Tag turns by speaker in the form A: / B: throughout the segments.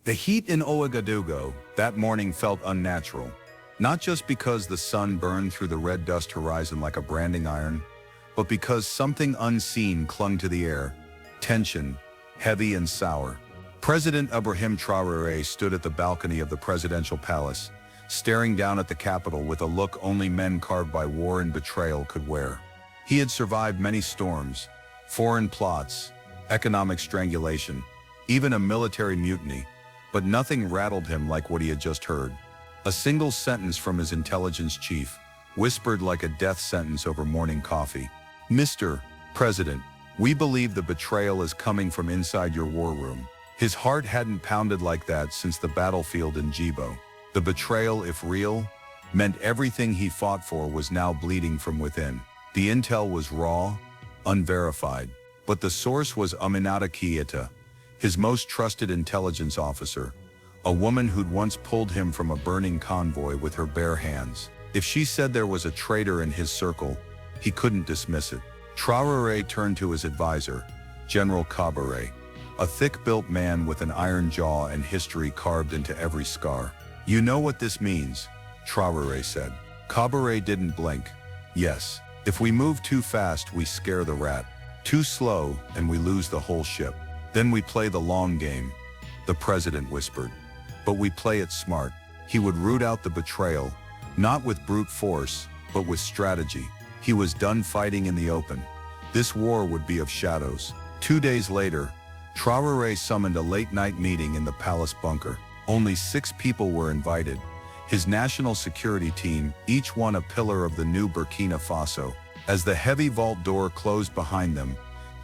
A: The heat in Ouagadougou that morning felt unnatural, not just because the sun burned through the red dust horizon like a branding iron, but because something unseen clung to the air, tension, heavy and sour. President Ibrahim Traoré stood at the balcony of the presidential palace, staring down at the capital with a look only men carved by war and betrayal could wear. He had survived many storms, foreign plots, economic strangulation, even a military mutiny, but nothing rattled him like what he had just heard. A single sentence from his intelligence chief, whispered like a death sentence over morning coffee. "Mr. President, we believe the betrayal is coming from inside your war room." His heart hadn't pounded like that since the battlefield in Djibo. The betrayal, if real, meant everything he fought for was now bleeding from within. The intel was raw, unverified, but the source was Aminata Keita, his most trusted intelligence officer, a woman who'd once pulled him from a burning convoy with her bare hands. If she said there was a traitor in his circle, he couldn't dismiss it. Traoré turned to his advisor, General Cabaret, a thick-built man with an iron jaw and history carved into every scar. "You know what this means," Traoré said. Cabaret didn't blink. "Yes. If we move too fast, we scare the rat. Too slow, and we lose the whole ship. Then we play the long game," the president whispered. "But we play it smart." He would root out the betrayal, not with brute force, but with strategy. He was done fighting in the open. This war would be of shadows. 2 days later, Traoré summoned a late-night meeting in the palace bunker. Only 6 people were invited. His national security team, each one a pillar of the new Burkina Faso. As the heavy vault door closed behind them,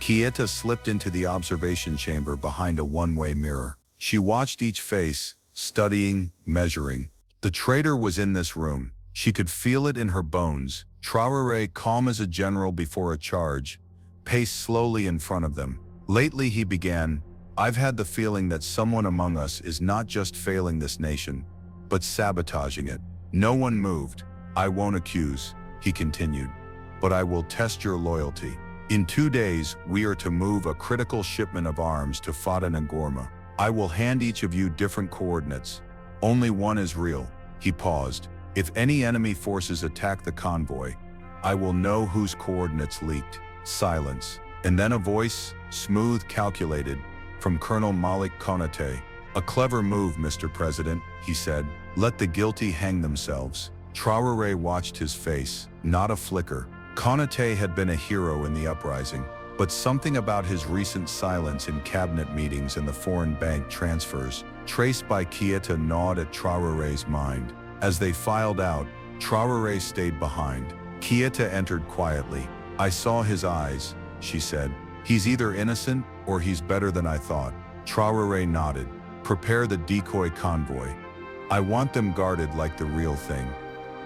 A: Keita slipped into the observation chamber behind a one-way mirror. She watched each face, studying, measuring. The traitor was in this room. She could feel it in her bones. Traoré, calm as a general before a charge, paced slowly in front of them. Lately, he began, "I've had the feeling that someone among us is not just failing this nation, but sabotaging it." No one moved. "I won't accuse," he continued, "but I will test your loyalty. In 2 days, we are to move a critical shipment of arms to Fata and Gorma. I will hand each of you different coordinates. Only one is real." He paused. "If any enemy forces attack the convoy, I will know whose coordinates leaked." Silence. And then a voice, smooth, calculated, from Colonel Malik Konaté. "A clever move, Mr. President," he said. "Let the guilty hang themselves." Traoré watched his face, not a flicker. Konaté had been a hero in the uprising, but something about his recent silence in cabinet meetings and the foreign bank transfers, traced by Keita, gnawed at Traoré's mind. As they filed out, Traoré stayed behind. Keita entered quietly. "I saw his eyes," she said. "He's either innocent or he's better than I thought." Traoré nodded. "Prepare the decoy convoy. I want them guarded like the real thing.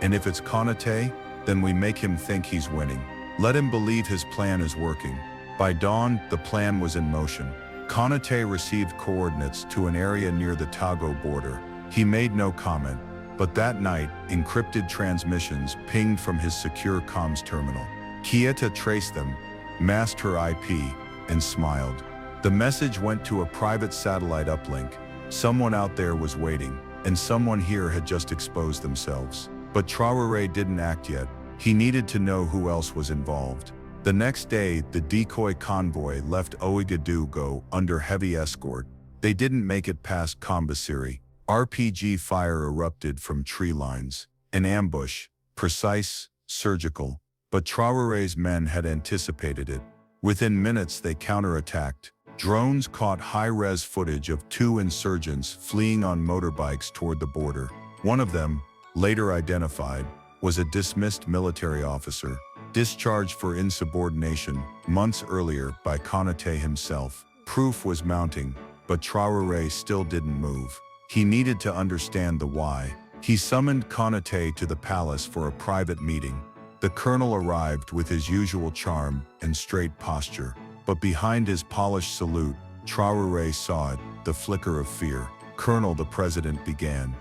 A: And if it's Konaté, then we make him think he's winning. Let him believe his plan is working." By dawn, the plan was in motion. Konaté received coordinates to an area near the Togo border. He made no comment, but that night, encrypted transmissions pinged from his secure comms terminal. Keita traced them, masked her IP, and smiled. The message went to a private satellite uplink. Someone out there was waiting, and someone here had just exposed themselves. But Traoré didn't act yet. He needed to know who else was involved. The next day, the decoy convoy left Ouagadougou under heavy escort. They didn't make it past Kombasiri. RPG fire erupted from tree lines. An ambush, precise, surgical. But Traoré's men had anticipated it. Within minutes, they counterattacked. Drones caught high-res footage of 2 insurgents fleeing on motorbikes toward the border. One of them, later identified, was a dismissed military officer, discharged for insubordination months earlier by Konaté himself. Proof was mounting, but Traoré still didn't move. He needed to understand the why. He summoned Konaté to the palace for a private meeting. The colonel arrived with his usual charm and straight posture, but behind his polished salute, Traoré saw it, the flicker of fear. "Colonel," the president began,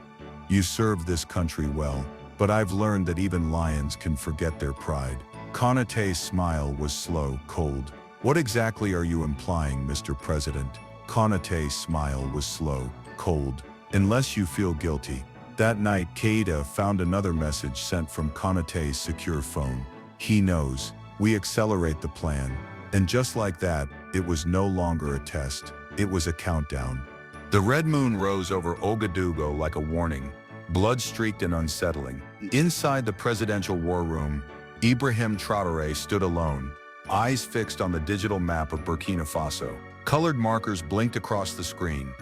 A: "you served this country well, but I've learned that even lions can forget their pride." Konaté's smile was slow, cold. "What exactly are you implying, Mr. President?" Konaté's smile was slow, cold, unless you feel guilty. That night, Keita found another message sent from Konaté's secure phone. He knows. We accelerate the plan. And just like that, it was no longer a test. It was a countdown. The red moon rose over Ouagadougou like a warning, blood-streaked and unsettling. Inside the presidential war room, Ibrahim Traoré stood alone, eyes fixed on the digital map of Burkina Faso. Colored markers blinked across the screen.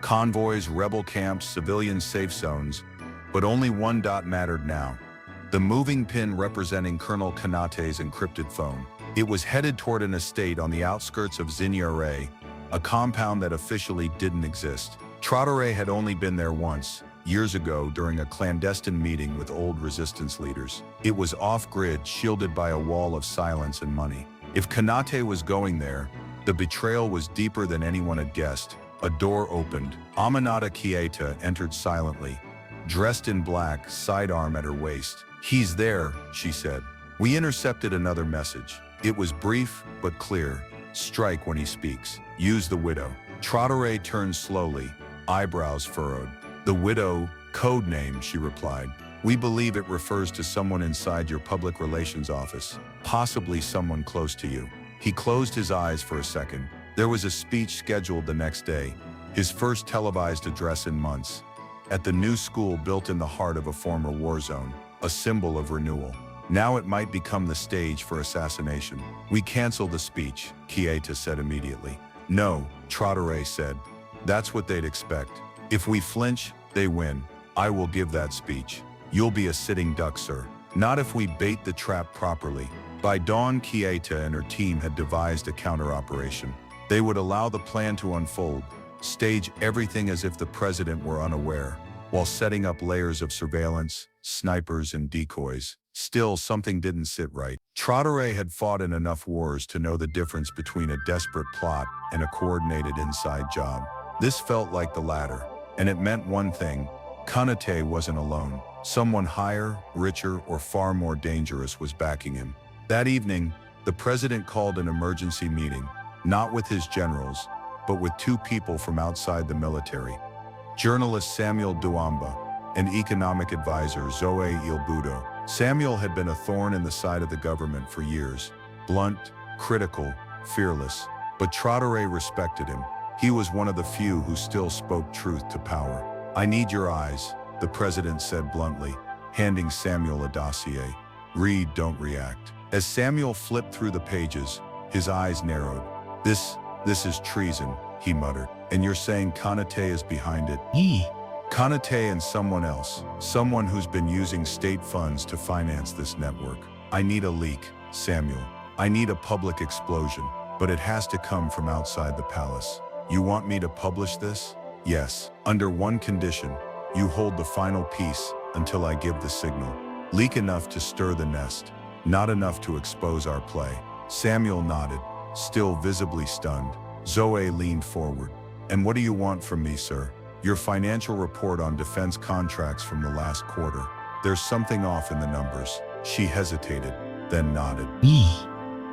A: Convoys, rebel camps, civilian safe zones, but only one dot mattered now. The moving pin representing Colonel Konaté's encrypted phone. It was headed toward an estate on the outskirts of Ziniaré, a compound that officially didn't exist. Traoré had only been there once, years ago during a clandestine meeting with old resistance leaders. It was off-grid, shielded by a wall of silence and money. If Konaté was going there, the betrayal was deeper than anyone had guessed. A door opened. Aminata Keita entered silently, dressed in black, sidearm at her waist. "He's there," she said. We intercepted another message. It was brief but clear. "Strike when he speaks. Use the widow." Traoré turned slowly, eyebrows furrowed. "The widow, code name," she replied. "We believe it refers to someone inside your public relations office, possibly someone close to you." He closed his eyes for a second. There was a speech scheduled the next day, his first televised address in months, at the new school built in the heart of a former war zone, a symbol of renewal. Now it might become the stage for assassination. "We cancel the speech," Keita said immediately. "No," Traoré said. "That's what they'd expect. If we flinch, they win. I will give that speech. You'll be a sitting duck, sir. Not if we bait the trap properly." By dawn, Keita and her team had devised a counter-operation. They would allow the plan to unfold, stage everything as if the president were unaware, while setting up layers of surveillance, snipers and decoys. Still, something didn't sit right. Traoré had fought in enough wars to know the difference between a desperate plot and a coordinated inside job. This felt like the latter, and it meant one thing: Konaté wasn't alone. Someone higher, richer, or far more dangerous was backing him. That evening, the president called an emergency meeting, not with his generals, but with two people from outside the military: journalist Samuel Douamba and economic advisor Zoe Ilbudo. Samuel had been a thorn in the side of the government for years, blunt, critical, fearless. But Traoré respected him. He was one of the few who still spoke truth to power. "I need your eyes," the president said bluntly, handing Samuel a dossier. "Read, don't react." As Samuel flipped through the pages, his eyes narrowed. This is treason," he muttered. "And you're saying Konaté is behind it?" "Konaté and someone else, someone who's been using state funds to finance this network. I need a leak, Samuel. I need a public explosion, but it has to come from outside the palace. You want me to publish this?" "Yes, under one condition. You hold the final piece until I give the signal. Leak enough to stir the nest, not enough to expose our play." Samuel nodded, still visibly stunned. Zoe leaned forward. "And what do you want from me, sir?" "Your financial report on defense contracts from the last quarter. There's something off in the numbers." She hesitated, then nodded.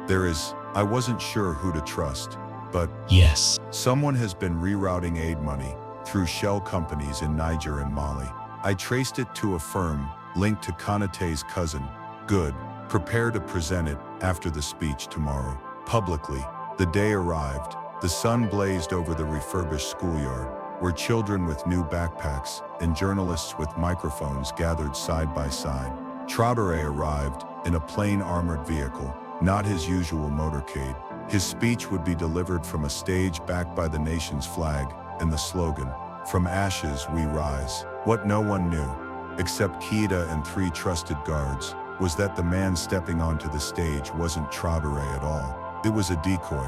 A: "There is. I wasn't sure who to trust, but
B: Yes.
A: Someone has been rerouting aid money through shell companies in Niger and Mali. I traced it to a firm linked to Konaté's cousin." "Good. Prepare to present it after the speech tomorrow, publicly." The day arrived. The sun blazed over the refurbished schoolyard, where children with new backpacks and journalists with microphones gathered side by side. Traoré arrived in a plain armored vehicle, not his usual motorcade. His speech would be delivered from a stage backed by the nation's flag and the slogan, "From ashes we rise." What no one knew, except Keita and three trusted guards, was that the man stepping onto the stage wasn't Traoré at all. It was a decoy,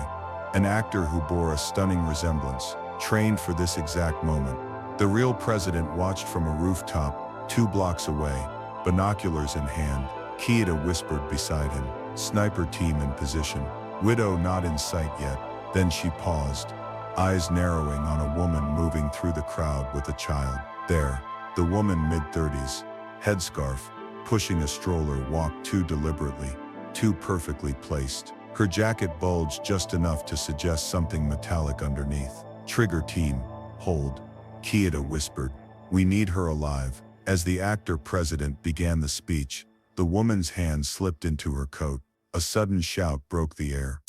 A: an actor who bore a stunning resemblance, trained for this exact moment. The real president watched from a rooftop 2 blocks away, binoculars in hand. Keita whispered beside him, "Sniper team in position." Widow not in sight yet. Then she paused, eyes narrowing on a woman moving through the crowd with a child. There, the woman mid-30s, headscarf, pushing a stroller, walked too deliberately, too perfectly placed. Her jacket bulged just enough to suggest something metallic underneath. "Trigger team, hold." Keita whispered, "We need her alive." As the actor-president began the speech, the woman's hand slipped into her coat. A sudden shout broke the air.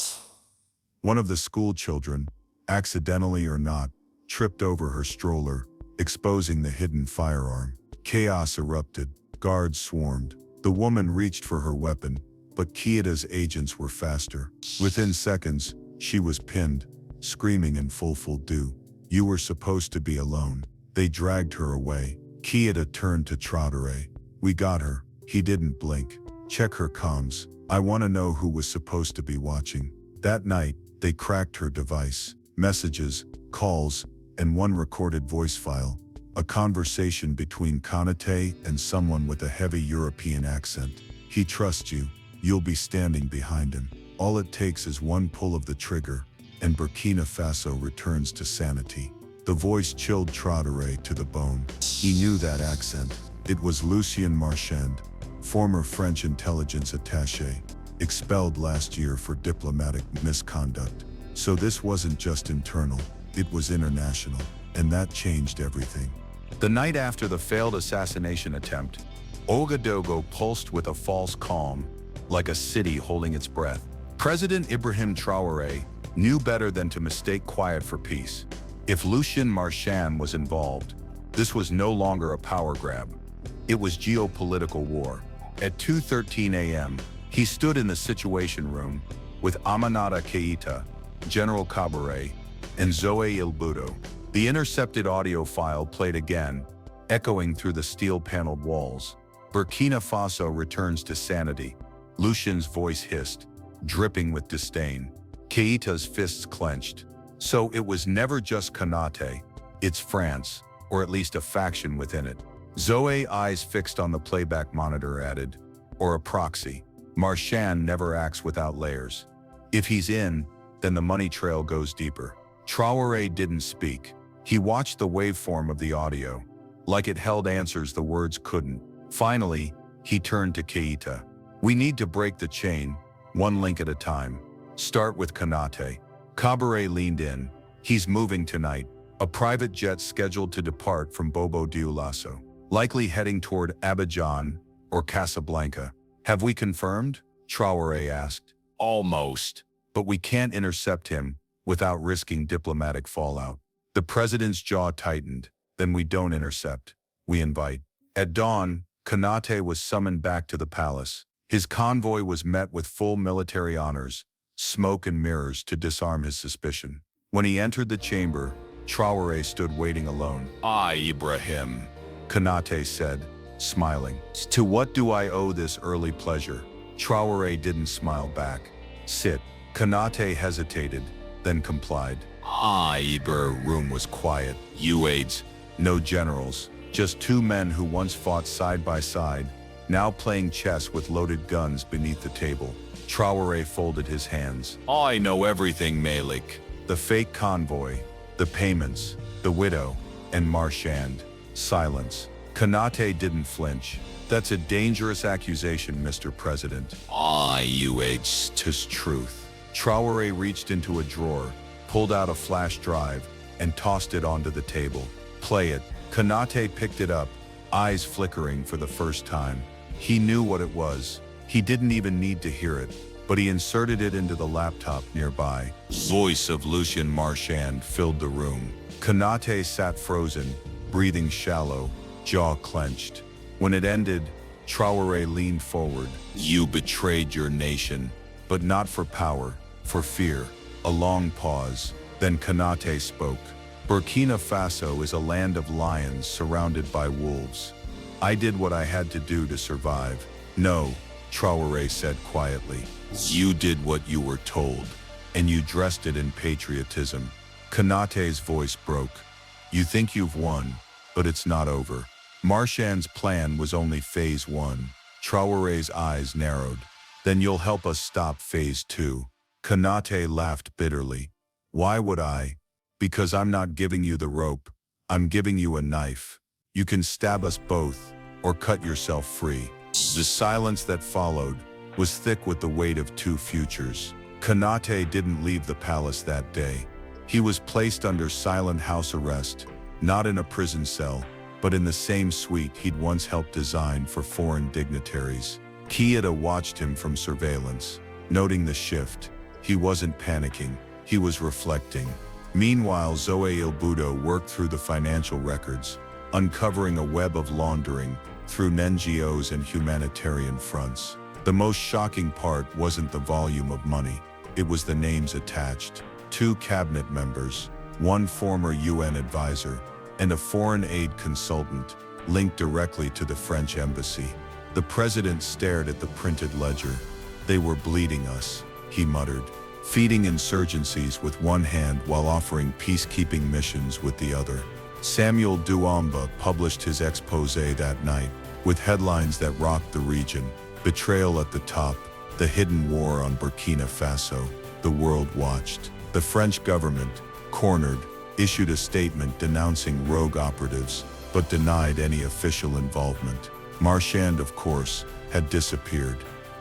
A: One of the school children, accidentally or not, tripped over her stroller, exposing the hidden firearm. Chaos erupted. Guards swarmed. The woman reached for her weapon, but Keita's agents were faster. Within seconds, she was pinned, screaming in full due. "You were supposed to be alone." They dragged her away. Keita turned to Traore. "We got her." He didn't blink. "Check her comms. I want to know who was supposed to be watching." That night, they cracked her device. Messages, calls, and one recorded voice file. A conversation between Konate and someone with a heavy European accent. "He trusts you. You'll be standing behind him. All it takes is one pull of the trigger, and Burkina Faso returns to sanity." The voice chilled Traore to the bone. He knew that accent. It was Lucien Marchand, former French intelligence attaché, expelled last year for diplomatic misconduct. So this wasn't just internal, it was international, and that changed everything. The night after the failed assassination attempt, Ouagadougou pulsed with a false calm, like a city holding its breath. President Ibrahim Traoré knew better than to mistake quiet for peace. If Lucien Marchand was involved, this was no longer a power grab. It was geopolitical war. At 2:13 a.m., he stood in the Situation Room with Aminata Keita, General Cabaret, and Zoe Ilbudo. The intercepted audio file played again, echoing through the steel-paneled walls. "Burkina Faso returns to sanity," Lucien's voice hissed, dripping with disdain. Keita's fists clenched. So it was never just Konate, it's France, or at least a faction within it. Zoe, eyes fixed on the playback monitor, added, "Or a proxy. Marchand never acts without layers. If he's in, then the money trail goes deeper." Traoré didn't speak. He watched the waveform of the audio. Like it held answers the words couldn't. Finally, he turned to Keita. "We need to break the chain, one link at a time. Start with Konate." Cabaret leaned in. "He's moving tonight. A private jet scheduled to depart from Bobo Dioulasso. Likely heading toward Abidjan or Casablanca." "Have we confirmed?" Traoré asked. "Almost. But we can't intercept him without risking diplomatic fallout." The president's jaw tightened. "Then we don't intercept. We invite." At dawn, Konate was summoned back to the palace. His convoy was met with full military honors, smoke and mirrors to disarm his suspicion. When he entered the chamber, Traoré stood waiting alone. Ibrahim," Konate said, smiling. "To what do I owe this early pleasure?" Traoré didn't smile back. "Sit." Konate hesitated, then complied. Room was quiet. "You aides?" "No generals. Just two men who once fought side by side, now playing chess with loaded guns beneath the table." Traoré folded his hands. "I know everything, Malik." The fake convoy, the payments, the widow, and Marchand. Silence. Konate didn't flinch. "That's a dangerous accusation, Mr. President." "'Tis truth." Traoré reached into a drawer, pulled out a flash drive, and tossed it onto the table. "Play it." Konate picked it up, eyes flickering for the first time. He knew what it was. He didn't even need to hear it, but he inserted it into the laptop nearby. Voice of Lucien Marchand filled the room. Konate sat frozen, breathing shallow, jaw clenched. When it ended, Traoré leaned forward. "You betrayed your nation, but not for power, for fear." A long pause. Then Konate spoke. "Burkina Faso is a land of lions surrounded by wolves. I did what I had to do to survive." "No," Traoré said quietly. "You did what you were told, and you dressed it in patriotism." Konate's voice broke. "You think you've won, but it's not over." Marchand's plan was only phase 1. Traoré's eyes narrowed. "Then you'll help us stop phase 2. Konate laughed bitterly. "Why would I? Because I'm not giving you the rope. I'm giving you a knife. You can stab us both, or cut yourself free." The silence that followed was thick with the weight of two futures. Konate didn't leave the palace that day. He was placed under silent house arrest, not in a prison cell, but in the same suite he'd once helped design for foreign dignitaries. Keita watched him from surveillance, noting the shift. He wasn't panicking, he was reflecting. Meanwhile, Zoe Ilbudo worked through the financial records, uncovering a web of laundering through NGOs and humanitarian fronts. The most shocking part wasn't the volume of money, it was the names attached. 2 cabinet members, 1 former UN advisor, and a foreign aid consultant linked directly to the French embassy. The president stared at the printed ledger. "They were bleeding us," he muttered, feeding insurgencies with one hand while offering peacekeeping missions with the other. Samuel Douamba published his exposé that night, with headlines that rocked the region. Betrayal at the top, the hidden war on Burkina Faso. The world watched. The French government, cornered, issued a statement denouncing rogue operatives, but denied any official involvement. Marchand, of course, had disappeared,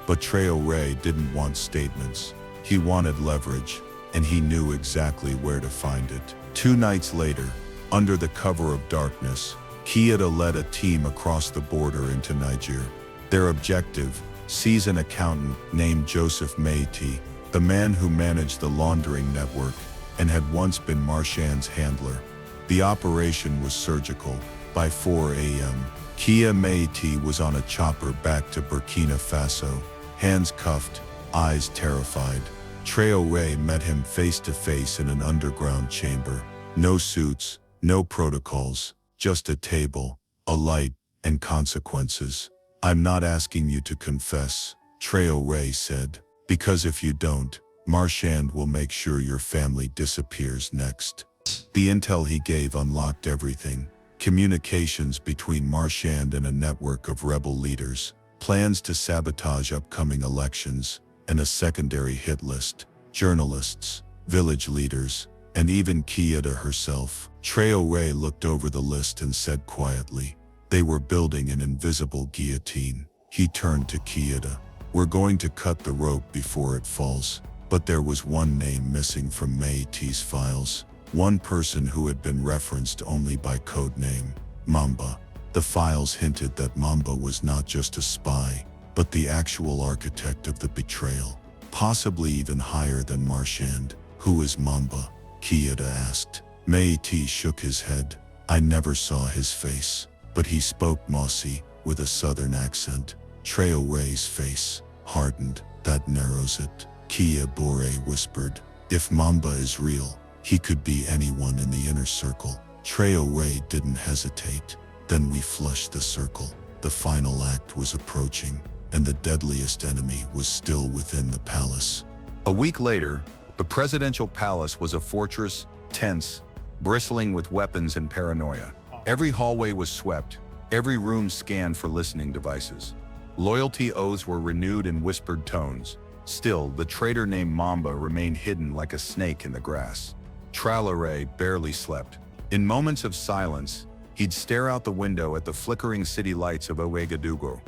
A: but Traoré didn't want statements. He wanted leverage, and he knew exactly where to find it. 2 nights later, under the cover of darkness, Keita led a team across the border into Niger. Their objective, seize an accountant named Joseph Meiti, the man who managed the laundering network and had once been Marchand's handler. The operation was surgical. By 4 a.m., Kia Meiti was on a chopper back to Burkina Faso, hands cuffed, eyes terrified. Traoré met him face to face in an underground chamber. No suits, no protocols, just a table, a light, and consequences. "I'm not asking you to confess," Traoré said, "because if you don't, Marchand will make sure your family disappears next." The intel he gave unlocked everything. Communications between Marchand and a network of rebel leaders, plans to sabotage upcoming elections, and a secondary hit list. Journalists, village leaders, and even Keita herself. Traoré looked over the list and said quietly, "They were building an invisible guillotine." He turned to Keita. "We're going to cut the rope before it falls." But there was one name missing from Meiti's files. One person who had been referenced only by code name, Mamba. The files hinted that Mamba was not just a spy, but the actual architect of the betrayal, possibly even higher than Marchand. "Who is Mamba?" Keita asked. Meiti shook his head. "I never saw his face, but he spoke Mossy, with a southern accent." Traoré's face hardened. "That narrows it," Kia Bore whispered. "If Mamba is real, he could be anyone in the inner circle." Traoré didn't hesitate. "Then we flushed the circle." The final act was approaching, and the deadliest enemy was still within the palace. A week later, the presidential palace was a fortress, tense, bristling with weapons and paranoia. Every hallway was swept, every room scanned for listening devices. Loyalty oaths were renewed in whispered tones. Still, the traitor named Mamba remained hidden like a snake in the grass. Traoré barely slept. In moments of silence, he'd stare out the window at the flickering city lights of Ouagadougou,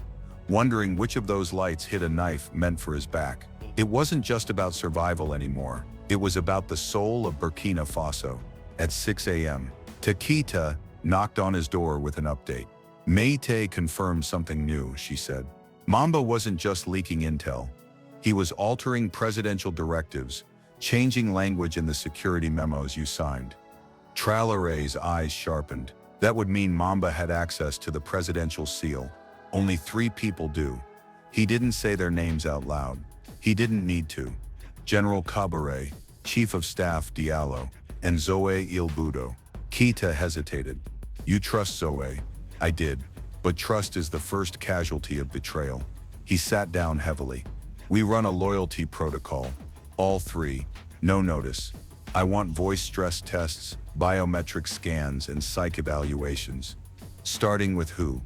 A: wondering which of those lights hid a knife meant for his back. It wasn't just about survival anymore. It was about the soul of Burkina Faso. At 6 a.m., Keita knocked on his door with an update. Meite confirmed something new, she said. Mamba wasn't just leaking intel. He was altering presidential directives, changing language in the security memos you signed. Traoré's eyes sharpened. That would mean Mamba had access to the presidential seal. Only 3 people do. He didn't say their names out loud. He didn't need to. General Kabore, Chief of Staff Diallo, and Zoe Ilbudo. Keita hesitated. "You trust Zoe?" "I did. But trust is the first casualty of betrayal." He sat down heavily. "We run a loyalty protocol. All 3. No notice. I want voice stress tests, biometric scans, and psych evaluations." "Starting with who?"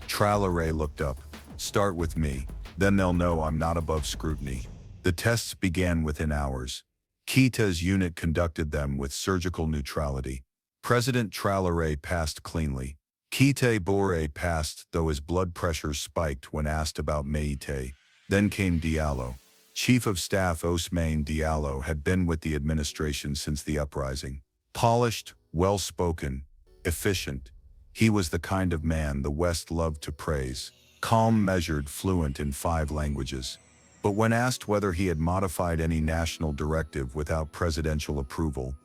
A: Traoré looked up. "Start with me. Then they'll know I'm not above scrutiny." The tests began within hours. Keita's unit conducted them with surgical neutrality. President Traoré passed cleanly. Keita Bore passed, though his blood pressure spiked when asked about Meite. Then came Diallo. Chief of Staff Ousmane Diallo had been with the administration since the uprising. Polished, well-spoken, efficient. He was the kind of man the West loved to praise. Calm, measured, fluent in 5 languages. But when asked whether he had modified any national directive without presidential approval,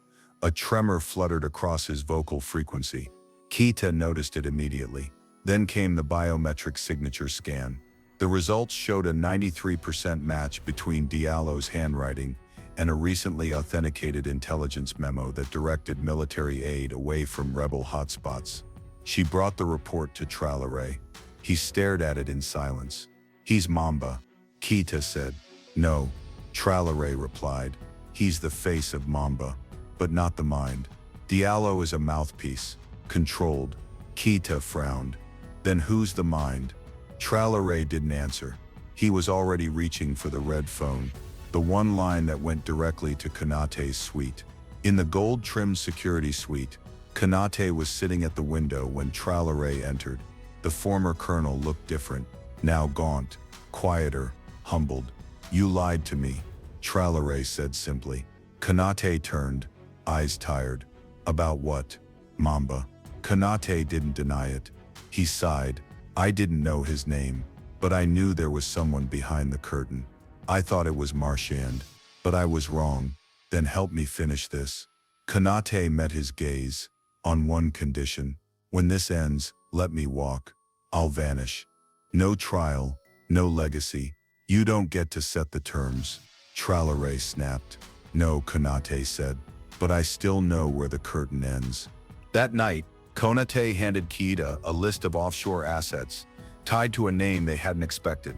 A: a tremor fluttered across his vocal frequency. Keita noticed it immediately. Then came the biometric signature scan. The results showed a 93% match between Diallo's handwriting and a recently authenticated intelligence memo that directed military aid away from rebel hotspots. She brought the report to Traore. He stared at it in silence. "He's Mamba," Keita said. "No," Traore replied. "He's the face of Mamba, but not the mind. Diallo is a mouthpiece, controlled." Keita frowned. "Then who's the mind?" Traore didn't answer. He was already reaching for the red phone, the one line that went directly to Konaté's suite. In the gold-trimmed security suite, Konaté was sitting at the window when Traore entered. The former colonel looked different, now gaunt, quieter, humbled. "You lied to me," Traore said simply. Konaté turned, eyes tired. "About what, Mamba?" Konaté didn't deny it. He sighed. "I didn't know his name, but I knew there was someone behind the curtain. I thought it was Marchand, but I was wrong. Then help me finish this." Konaté met his gaze. "On one condition. When this ends, let me walk. I'll vanish. No trial, no legacy. You don't get to set the terms." Traore snapped. "No," Konaté said, "but I still know where the curtain ends." That night, Konaté handed Keita a list of offshore assets, tied to a name they hadn't expected.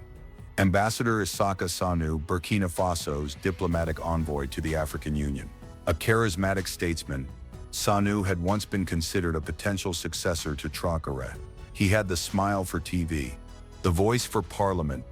A: Ambassador Isaka Sanu, Burkina Faso's diplomatic envoy to the African Union. A charismatic statesman, Sanu had once been considered a potential successor to Traore. He had the smile for TV, the voice for parliament,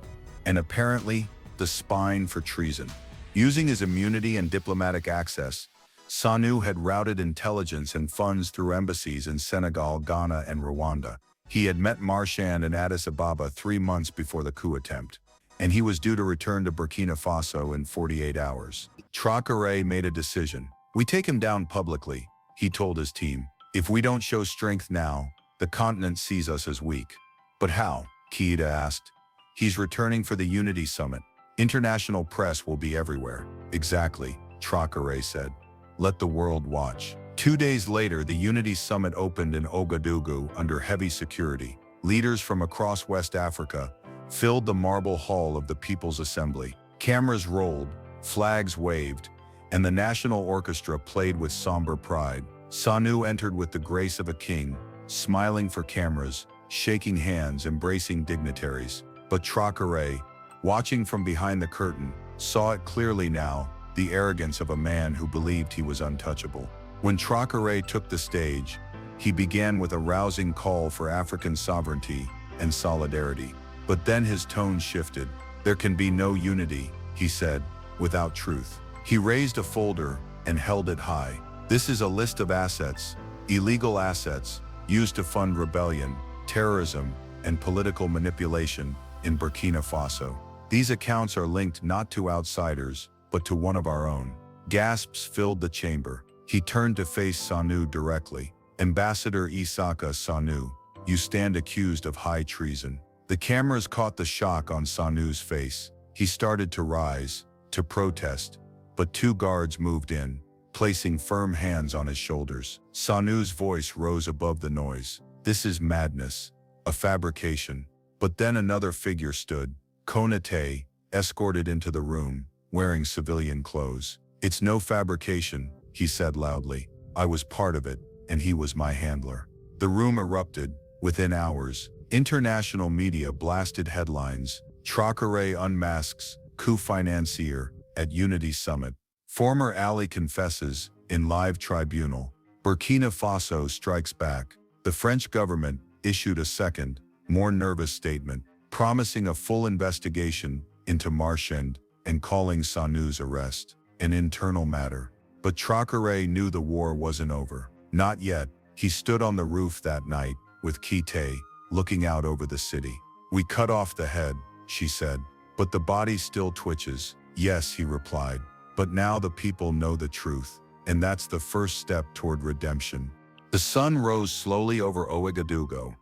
A: and apparently the spine for treason. Using his immunity and diplomatic access, Sanu had routed intelligence and funds through embassies in Senegal, Ghana, and Rwanda. He had met Marchand in Addis Ababa 3 months before the coup attempt, and he was due to return to Burkina Faso in 48 hours. Traore made a decision. "We take him down publicly," he told his team. "If we don't show strength now, the continent sees us as weak." "But how?" Keita asked. "He's returning for the Unity Summit. International press will be everywhere." "Exactly," Traore said. "Let the world watch." 2 days later, the Unity Summit opened in Ouagadougou under heavy security. Leaders from across West Africa filled the marble hall of the People's Assembly. Cameras rolled, flags waved, and the national orchestra played with somber pride. Sanu entered with the grace of a king, smiling for cameras, shaking hands, embracing dignitaries. But Traore, watching from behind the curtain, saw it clearly now, the arrogance of a man who believed he was untouchable. When Traore took the stage, he began with a rousing call for African sovereignty and solidarity. But then his tone shifted. "There can be no unity," he said, "without truth." He raised a folder and held it high. "This is a list of assets, illegal assets, used to fund rebellion, terrorism, and political manipulation in Burkina Faso. These accounts are linked not to outsiders, but to one of our own." Gasps filled the chamber. He turned to face Sanu directly. "Ambassador Isaka Sanu, you stand accused of high treason." The cameras caught the shock on Sanu's face. He started to rise, to protest, but 2 guards moved in, placing firm hands on his shoulders. Sanu's voice rose above the noise. "This is madness, a fabrication." But then another figure stood, Konaté, escorted into the room, wearing civilian clothes. "It's no fabrication," he said loudly. "I was part of it, and he was my handler." The room erupted. Within hours, international media blasted headlines. Traore unmasks coup financier at Unity Summit. Former ally confesses in live tribunal. Burkina Faso strikes back. The French government issued a second, more nervous statement, promising a full investigation into Marchand and calling Sanu's arrest an internal matter. But Traore knew the war wasn't over. Not yet. He stood on the roof that night, with Keita, looking out over the city. "We cut off the head," she said, "but the body still twitches." "Yes," he replied, "but now the people know the truth, and that's the first step toward redemption." The sun rose slowly over Ouagadougou,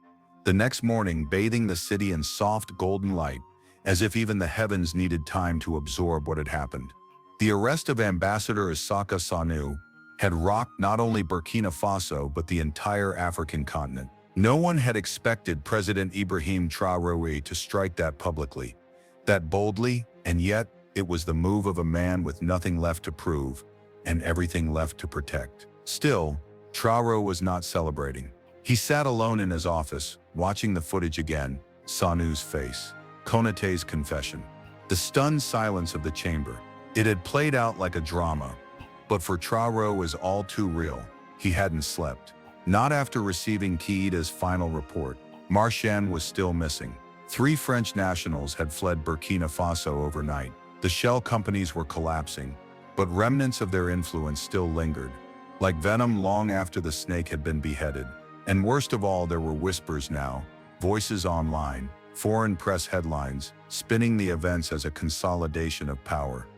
A: the next morning bathing the city in soft golden light, as if even the heavens needed time to absorb what had happened. The arrest of Ambassador Isaka Sanu had rocked not only Burkina Faso but the entire African continent. No one had expected President Ibrahim Traoré to strike that publicly, that boldly, and yet it was the move of a man with nothing left to prove and everything left to protect. Still, Traoré was not celebrating. He sat alone in his office, watching the footage again, Sanu's face, Konaté's confession, the stunned silence of the chamber. It had played out like a drama, but for Traoré was all too real. He hadn't slept. Not after receiving Kiita's final report. Marchand was still missing. 3 French nationals had fled Burkina Faso overnight. The shell companies were collapsing, but remnants of their influence still lingered, like venom long after the snake had been beheaded. And worst of all, there were whispers now, voices online, foreign press headlines, spinning the events as a consolidation of power,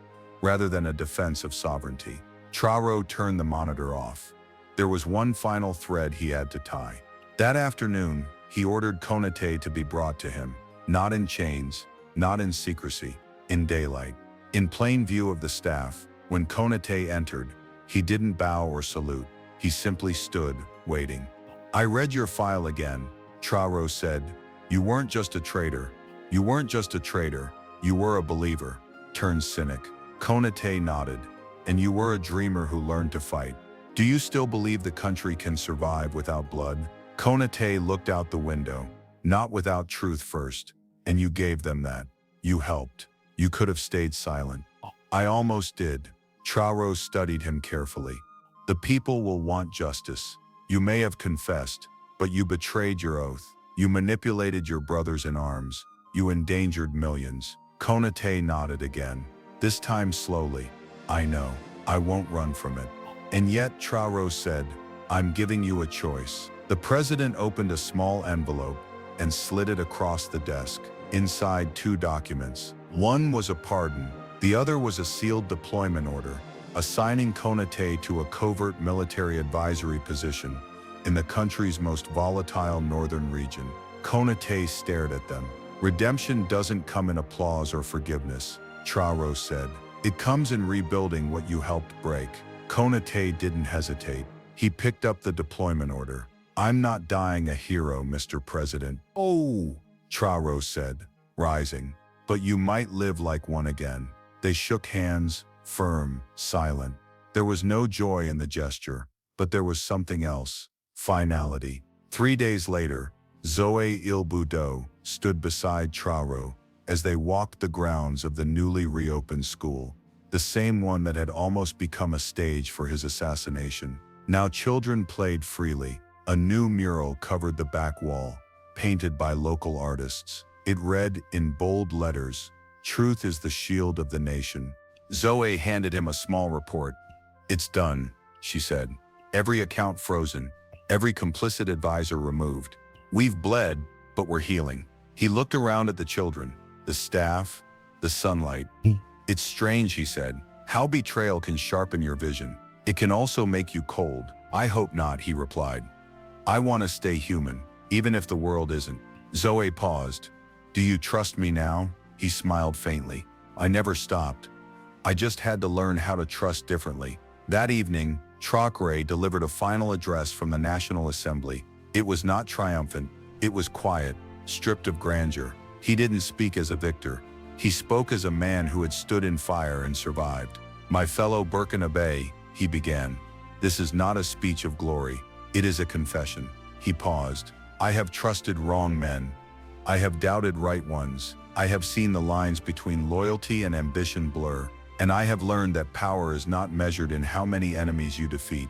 A: rather than a defense of sovereignty. Traoré turned the monitor off. There was one final thread he had to tie. That afternoon, he ordered Konaté to be brought to him, not in chains, not in secrecy, in daylight. In plain view of the staff, when Konaté entered, he didn't bow or salute. He simply stood, waiting. "I read your file again," Traoré said. "You weren't just a traitor. You weren't just a traitor. You were a believer, turned cynic." Konaté nodded. "And you were a dreamer who learned to fight. Do you still believe the country can survive without blood?" Konaté looked out the window. "Not without truth first. And you gave them that. You helped. You could have stayed silent." "I almost did." Traoré studied him carefully. "The people will want justice. You may have confessed, but you betrayed your oath. You manipulated your brothers in arms. You endangered millions." Konaté nodded again, this time slowly. "I know. I won't run from it." "And yet," Traoré said, "I'm giving you a choice." The president opened a small envelope and slid it across the desk. Inside 2 documents. One was a pardon. The other was a sealed deployment order, assigning Konaté to a covert military advisory position in the country's most volatile northern region. Konaté stared at them. "Redemption doesn't come in applause or forgiveness," Traoré said. "It comes in rebuilding what you helped break." Konaté didn't hesitate. He picked up the deployment order. "I'm not dying a hero, Mr. President." "Oh," Traoré said, rising. "But you might live like one again." They shook hands, firm, silent. There was no joy in the gesture, but there was something else. Finality. 3 days later, Zoé Ilboudo stood beside Traoré as they walked the grounds of the newly reopened school, the same one that had almost become a stage for his assassination. Now children played freely. A new mural covered the back wall, painted by local artists. It read in bold letters, "Truth is the shield of the nation." Zoé handed him a small report. "It's done," she said. "Every account frozen, every complicit advisor removed. We've bled, but we're healing." He looked around at the children, the staff, the sunlight. "It's strange," he said, "how betrayal can sharpen your vision. It can also make you cold." "I hope not," he replied. "I want to stay human, even if the world isn't." Zoé paused. "Do you trust me now?" He smiled faintly. "I never stopped. I just had to learn how to trust differently." That evening, Traoré delivered a final address from the National Assembly. It was not triumphant. It was quiet, stripped of grandeur. He didn't speak as a victor. He spoke as a man who had stood in fire and survived. "My fellow Burkinabé," he began, "this is not a speech of glory. It is a confession." He paused. "I have trusted wrong men. I have doubted right ones. I have seen the lines between loyalty and ambition blur. And I have learned that power is not measured in how many enemies you defeat,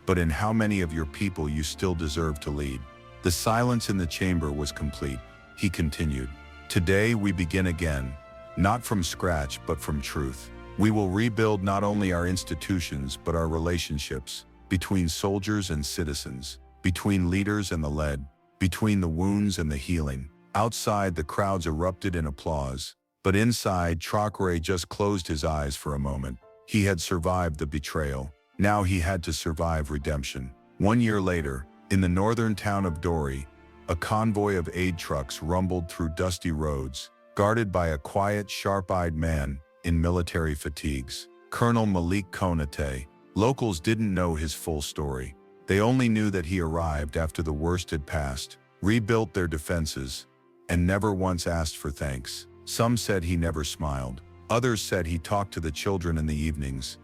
A: but in how many of your people you still deserve to lead." The silence in the chamber was complete. He continued, "Today we begin again, not from scratch but from truth. We will rebuild not only our institutions but our relationships, between soldiers and citizens, between leaders and the led, between the wounds and the healing." Outside, the crowds erupted in applause, but inside, Traoré just closed his eyes for a moment. He had survived the betrayal. Now he had to survive redemption. 1 year later, in the northern town of Dori, a convoy of aid trucks rumbled through dusty roads, guarded by a quiet, sharp-eyed man in military fatigues. Colonel Malik Konate. Locals didn't know his full story. They only knew that he arrived after the worst had passed, rebuilt their defenses, and never once asked for thanks. Some said he never smiled. Others said he talked to the children in the evenings,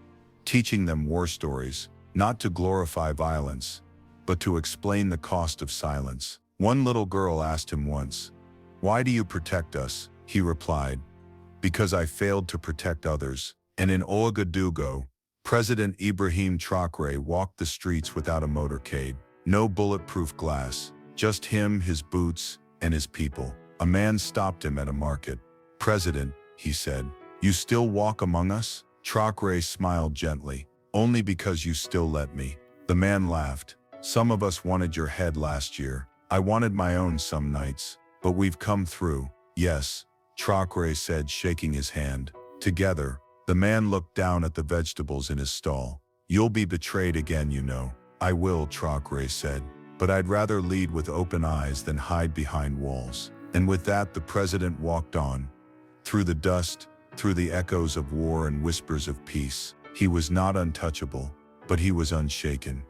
A: teaching them war stories, not to glorify violence, but to explain the cost of silence. One little girl asked him once, "Why do you protect us?" He replied, "Because I failed to protect others." And in Ouagadougou, President Ibrahim Traoré walked the streets without a motorcade. No bulletproof glass, just him, his boots, and his people. A man stopped him at a market. "President," he said, "you still walk among us?" Traoré smiled gently. "Only because you still let me." The man laughed. "Some of us wanted your head last year. I wanted my own some nights. But we've come through." "Yes," Traoré said, shaking his hand. Together, the man looked down at the vegetables in his stall. "You'll be betrayed again, you know." "I will," Traoré said. "But I'd rather lead with open eyes than hide behind walls." And with that, the president walked on. Through the dust, through the echoes of war and whispers of peace. He was not untouchable, but he was unshaken.